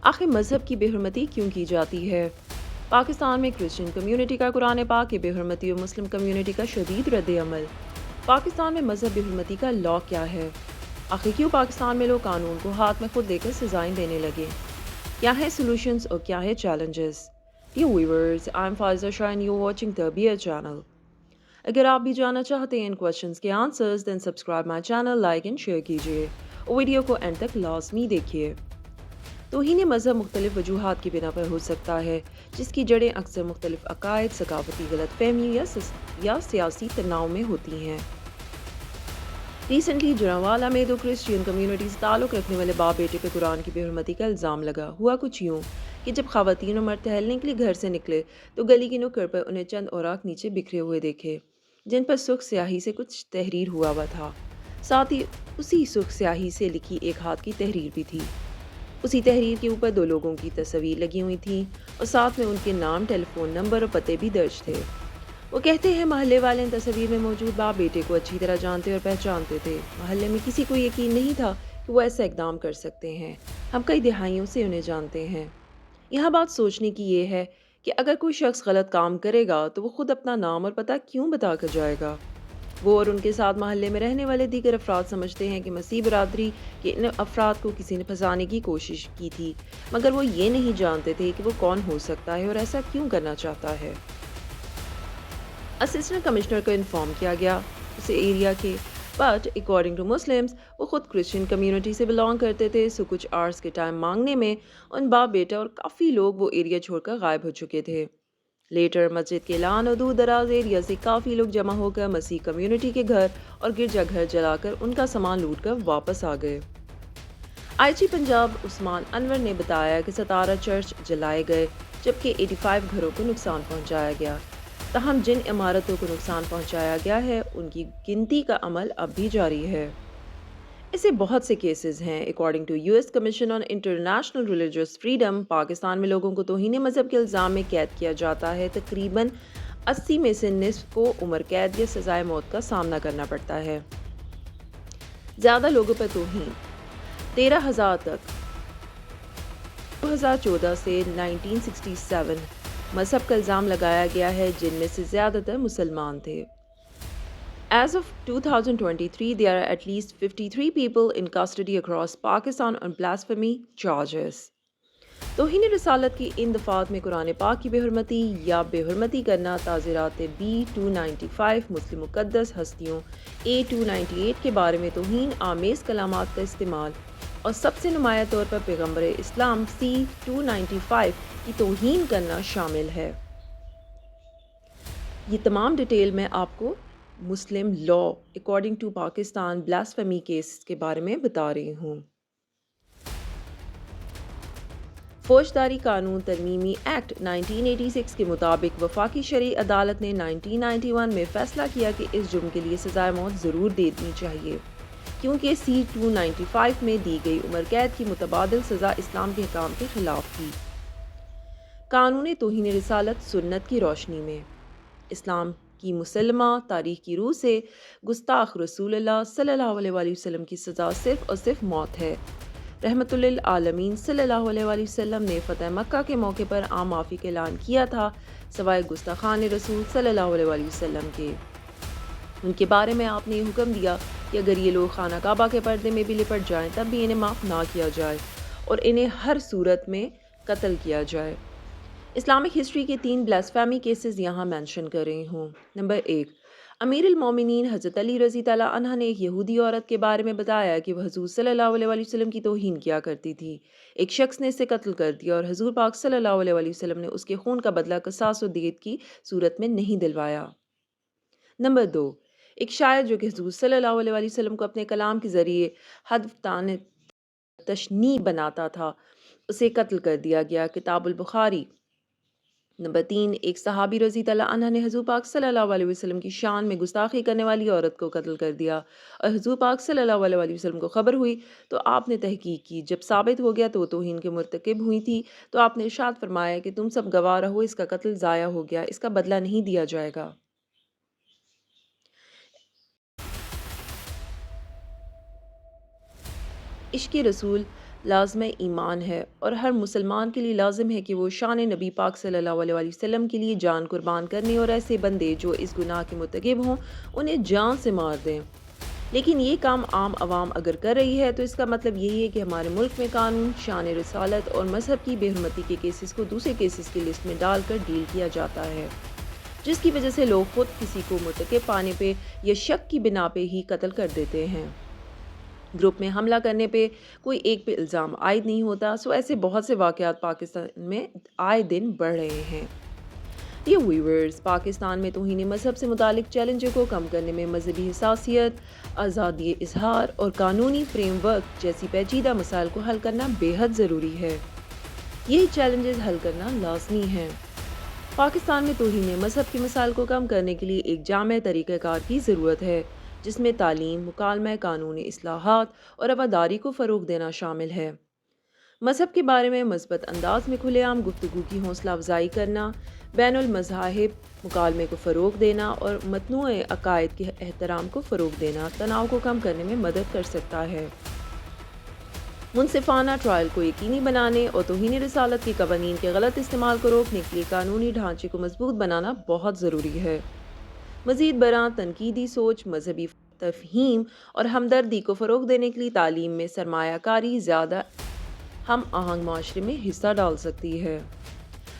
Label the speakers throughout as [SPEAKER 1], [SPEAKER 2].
[SPEAKER 1] آخر مذہب کی بے حرمتی کیوں کی جاتی ہے؟ پاکستان میں کرسچن کمیونٹی کا قرآن پاک کی بے حرمتی اور مسلم کمیونٹی کا شدید رد عمل۔ پاکستان میں مذہب بے حرمتی کا لا کیا ہے؟ آخر کیوں پاکستان میں لوگ قانون کو ہاتھ میں خود لے کر سزائیں دینے لگے؟ کیا ہے سولوشنز اور کیا ہے challenges? Dear viewers, I am Faiza Shah and you watching Tarbiyat channel. اگر آپ بھی جاننا چاہتے ہیں ان کوشچنز کے answers, then subscribe my channel, like and share کیجیے اور ویڈیو کو اینڈ تک لازمی دیکھیے۔ توہین مذہب مختلف وجوہات کی بنا پر ہو سکتا ہے، جس کی جڑیں اکثر مختلف عقائد، ثقافتی غلط فہمی یا سیاسی تناؤ میں ہوتی ہیں۔ ریسنٹلی جڑانوالہ میں دو کرسچین کمیونٹی سے تعلق رکھنے والے باپ بیٹے پہ قرآن کی بے حرمتی کا الزام لگا۔ ہوا کچھ یوں کہ جب خواتین اور مرد ٹہلنے کے لیے گھر سے نکلے تو گلی کی نکڑ پر انہیں چند اوراق نیچے بکھرے ہوئے دیکھے، جن پر سرخ سیاہی سے کچھ تحریر ہوا تھا۔ ساتھ ہی اسی سرخ سیاہی سے لکھی ایک ہاتھ کی تحریر بھی تھی۔ اسی تحریر کے اوپر دو لوگوں کی تصاویر لگی ہوئی تھیں اور ساتھ میں ان کے نام، ٹیلی فون نمبر اور پتے بھی درج تھے۔ وہ کہتے ہیں محلے والے ان تصاویر میں موجود باپ بیٹے کو اچھی طرح جانتے اور پہچانتے تھے۔ محلے میں کسی کو یقین نہیں تھا کہ وہ ایسا اقدام کر سکتے ہیں۔ ہم کئی دہائیوں سے انہیں جانتے ہیں۔ یہاں بات سوچنے کی یہ ہے کہ اگر کوئی شخص غلط کام کرے گا تو وہ خود اپنا نام اور پتہ کیوں بتا کر جائے گا؟ وہ اور ان کے ساتھ محلے میں رہنے والے دیگر افراد سمجھتے ہیں کہ مسیح برادری کے ان افراد کو کسی نے پھنسانے کی کوشش کی تھی، مگر وہ یہ نہیں جانتے تھے کہ وہ کون ہو سکتا ہے اور ایسا کیوں کرنا چاہتا ہے۔ اسسٹنٹ کمشنر کو انفارم کیا گیا اسے ایریا کے، بٹ اکارڈنگ ٹو مسلمز وہ خود کرسچن کمیونٹی سے بلانگ کرتے تھے، سو کچھ آورس کے ٹائم مانگنے میں ان باپ بیٹا اور کافی لوگ وہ ایریا چھوڑ کر غائب ہو چکے تھے۔ لیٹر مسجد کے اعلان اور دور دراز ایریا سے کافی لوگ جمع ہو کر مسیح کمیونٹی کے گھر اور گرجا گھر جلا کر ان کا سامان لوٹ کر واپس آ گئے۔ آئی جی پنجاب عثمان انور نے بتایا کہ 17 چرچ جلائے گئے جبکہ 85 گھروں کو نقصان پہنچایا گیا۔ تاہم جن عمارتوں کو نقصان پہنچایا گیا ہے ان کی گنتی کا عمل اب بھی جاری ہے۔ ایسے بہت سے کیسز ہیں۔ According to U S commission on international religious freedom, Pakistan میں لوگوں کو توہین مذہب کے الزام میں قید کیا جاتا ہے۔ تقریباً 80 میں سے نصف کو عمر قید یا سزائے موت کا سامنا کرنا پڑتا ہے۔ زیادہ لوگوں پر توہین 13,000 تک 2014 سے 1967 مذہب کا الزام لگایا گیا ہے، جن میں سے زیادہ تر مسلمان تھے۔ As of 2023, there are at least 53 people in custody across Pakistan on blasphemy charges. توہین رسالت کی ان دفعات میں قرآن پاک کی بے حرمتی یا بے حرمتی کرنا، تعزیرات B295 مسلم مقدس ہستیوں A298 کے بارے میں توہین آمیز کلمات کا استعمال اور سب سے نمایاں طور پر پیغمبر اسلام C295 کی توہین کرنا شامل ہے۔ یہ تمام ڈیٹیل میں آپ کو مسلم law according to Pakistan blasphemy case کے بارے میں بتا رہی ہوں۔ فوجداری قانون ترمیمی ایکٹ 1986 کے مطابق وفاقی شرعی عدالت نے 1991 میں فیصلہ کیا کہ اس جرم کے لیے سزائے موت ضرور دینی چاہیے، کیونکہ C295 میں دی گئی عمر قید کی متبادل سزا اسلام کے حکام کے خلاف تھی۔ قانون توہین رسالت سنت کی روشنی میں اسلام کی مسلمہ تاریخ کی روح سے گستاخ رسول اللہ صلی اللہ علیہ وآلہ وسلم کی سزا صرف اور صرف موت ہے۔ رحمت للعالمین صلی اللہ علیہ وآلہ وسلم نے فتح مکہ کے موقع پر عام معافی کا اعلان کیا تھا، سوائے گستاخان رسول صلی اللہ علیہ وآلہ وسلم کے۔ ان کے بارے میں آپ نے یہ حکم دیا کہ اگر یہ لوگ خانہ کعبہ کے پردے میں بھی لپٹ جائیں تب بھی انہیں معاف نہ کیا جائے اور انہیں ہر صورت میں قتل کیا جائے۔ اسلامک ہسٹری کے 3 بلاسفیمی کیسز یہاں مینشن کر رہی ہوں۔ نمبر 1، امیر المومنین حضرت علی رضی اللہ عنہ نے ایک یہودی عورت کے بارے میں بتایا کہ وہ حضور صلی اللہ علیہ وآلہ وسلم کی توہین کیا کرتی تھی۔ ایک شخص نے اسے قتل کر دیا اور حضور پاک صلی اللہ علیہ وآلہ وسلم نے اس کے خون کا بدلہ قصاص و دیت کی صورت میں نہیں دلوایا۔ نمبر 2، ایک شاعر جو کہ حضور صلی اللہ علیہ وآلہ وسلم کو اپنے کلام کے ذریعے ہدف تشنیع بناتا تھا، اسے قتل کر دیا گیا۔ کتاب البخاری۔ نمبر 3، ایک صحابی رضی اللہ عنہ نے حضور پاک صلی اللہ علیہ وسلم کی شان میں گستاخی کرنے والی عورت کو قتل کر دیا اور حضور پاک صلی اللہ علیہ وآلہ وسلم کو خبر ہوئی تو آپ نے تحقیق کی۔ جب ثابت ہو گیا تو وہ توہین کے مرتکب ہوئی تھی، تو آپ نے ارشاد فرمایا کہ تم سب گواہ رہو، اس کا قتل ضائع ہو گیا، اس کا بدلہ نہیں دیا جائے گا۔ عشق رسول لازم ایمان ہے اور ہر مسلمان کے لیے لازم ہے کہ وہ شان نبی پاک صلی اللہ علیہ وآلہ وسلم کے لیے جان قربان کرنے اور ایسے بندے جو اس گناہ کے مرتکب ہوں انہیں جان سے مار دیں۔ لیکن یہ کام عام عوام اگر کر رہی ہے تو اس کا مطلب یہی ہے کہ ہمارے ملک میں قانون، شان رسالت اور مذہب کی بے حرمتی کے کیسز کو دوسرے کیسز کی لسٹ میں ڈال کر ڈیل کیا جاتا ہے، جس کی وجہ سے لوگ خود کسی کو مرتکب پانے پہ یا شک کی بنا پہ ہی قتل کر دیتے ہیں۔ گروپ میں حملہ کرنے پہ کوئی ایک پہ الزام عائد نہیں ہوتا، سو ایسے بہت سے واقعات پاکستان میں آئے دن بڑھ رہے ہیں۔ یہ ویورز، پاکستان میں توہین مذہب سے متعلق چیلنجوں کو کم کرنے میں مذہبی حساسیت، آزادی اظہار اور قانونی فریم ورک جیسی پیچیدہ مسائل کو حل کرنا بے حد ضروری ہے۔ یہی چیلنجز حل کرنا لازمی ہے۔ پاکستان میں توہین مذہب کے مسائل کو کم کرنے کے لیے ایک جامع طریقہ کار کی ضرورت ہے، جس میں تعلیم، مکالمہ قانونی اصلاحات اور رواداری کو فروغ دینا شامل ہے۔ مذہب کے بارے میں مثبت انداز میں کھلے عام گفتگو کی حوصلہ افزائی کرنا، بین المذاہب مکالمے کو فروغ دینا اور متنوع عقائد کے احترام کو فروغ دینا تناؤ کو کم کرنے میں مدد کر سکتا ہے۔ منصفانہ ٹرائل کو یقینی بنانے اور توہین رسالت کے قوانین کے غلط استعمال کو روکنے کے لیے قانونی ڈھانچے کو مضبوط بنانا بہت ضروری ہے۔ مزید برآں تنقیدی سوچ، مذہبی تفہیم اور ہمدردی کو فروغ دینے کے لیے تعلیم میں سرمایہ کاری زیادہ ہم آہنگ معاشرے میں حصہ ڈال سکتی ہے۔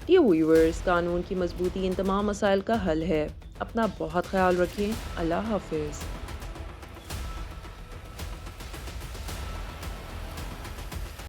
[SPEAKER 1] یہ ویورز، قانون کی مضبوطی ان تمام مسائل کا حل ہے۔ اپنا بہت خیال رکھیں۔ اللہ حافظ۔